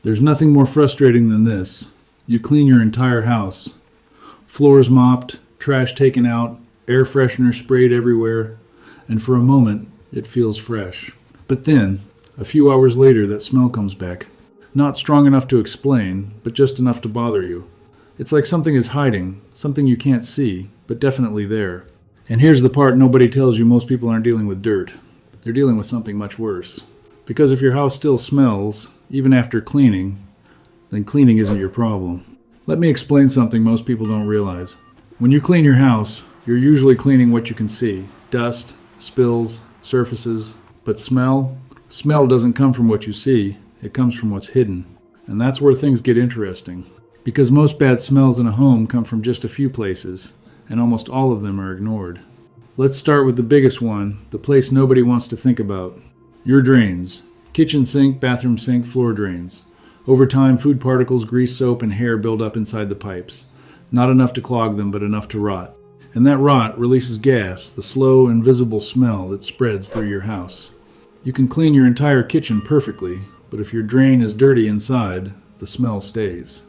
There's nothing more frustrating than this. You clean your entire house. Floors mopped, trash taken out, air freshener sprayed everywhere, and for a moment, it feels fresh. But then, a few hours later, that smell comes back. Not strong enough to explain, but just enough to bother you. It's like something is hiding, something you can't see, but definitely there. And here's the part nobody tells you: most people aren't dealing with dirt. They're dealing with something much worse. Because if your house still smells, even after cleaning, then cleaning isn't your problem. Let me explain something most people don't realize. When you clean your house, you're usually cleaning what you can see: dust, spills, surfaces. But smell doesn't come from what you see, it comes from what's hidden. And that's where things get interesting. Because most bad smells in a home come from just a few places, and almost all of them are ignored. Let's start with the biggest one, the place nobody wants to think about: your drains. Kitchen sink, bathroom sink, floor drains. Over time, food particles, grease, soap, and hair build up inside the pipes. Not enough to clog them, but enough to rot. And that rot releases gas, the slow, invisible smell that spreads through your house. You can clean your entire kitchen perfectly, but if your drain is dirty inside, the smell stays.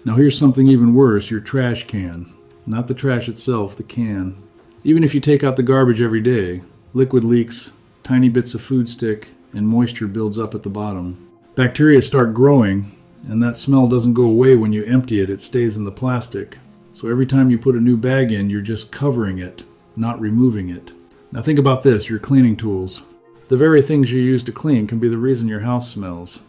Now here's something even worse: your trash can. Not the trash itself, the can. Even if you take out the garbage every day, liquid leaks, tiny bits of food stick, and moisture builds up at the bottom. Bacteria start growing, and that smell doesn't go away when you empty it. It stays in the plastic. So every time you put a new bag in, you're just covering it, not removing it. Now think about this: your cleaning tools. The very things you use to clean can be the reason your house smells.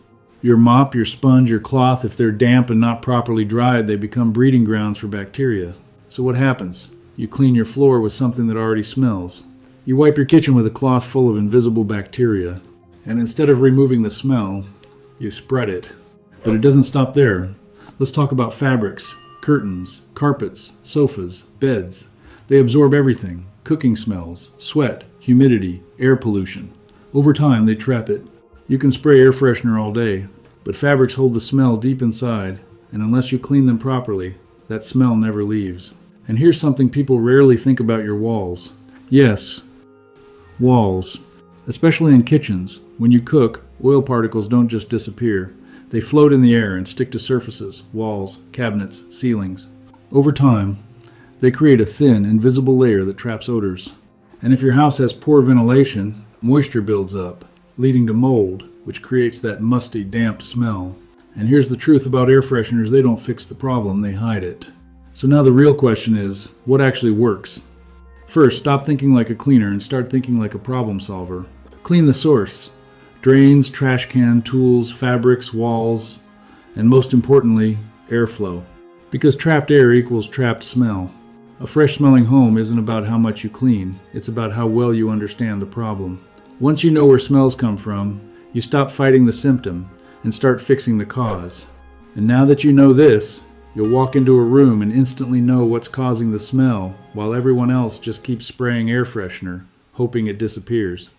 Your mop, your sponge, your cloth, if they're damp and not properly dried, they become breeding grounds for bacteria. So what happens? You clean your floor with something that already smells. You wipe your kitchen with a cloth full of invisible bacteria, and instead of removing the smell, you spread it. But it doesn't stop there. Let's talk about fabrics, curtains, carpets, sofas, beds. They absorb everything: cooking smells, sweat, humidity, air pollution. Over time, they trap it. You can spray air freshener all day, but fabrics hold the smell deep inside, and unless you clean them properly, that smell never leaves. And here's something people rarely think about: your walls. Yes, walls. Especially in kitchens. When you cook, oil particles don't just disappear. They float in the air and stick to surfaces, walls, cabinets, ceilings. Over time, they create a thin, invisible layer that traps odors. And if your house has poor ventilation, moisture builds up, leading to mold, which creates that musty, damp smell. And here's the truth about air fresheners: they don't fix the problem, they hide it. So now the real question is, what actually works? First, stop thinking like a cleaner and start thinking like a problem solver. Clean the source: drains, trash can, tools, fabrics, walls, and most importantly, airflow. Because trapped air equals trapped smell. A fresh-smelling home isn't about how much you clean, it's about how well you understand the problem. Once you know where smells come from, you stop fighting the symptom and start fixing the cause. And now that you know this, you'll walk into a room and instantly know what's causing the smell, while everyone else just keeps spraying air freshener, hoping it disappears.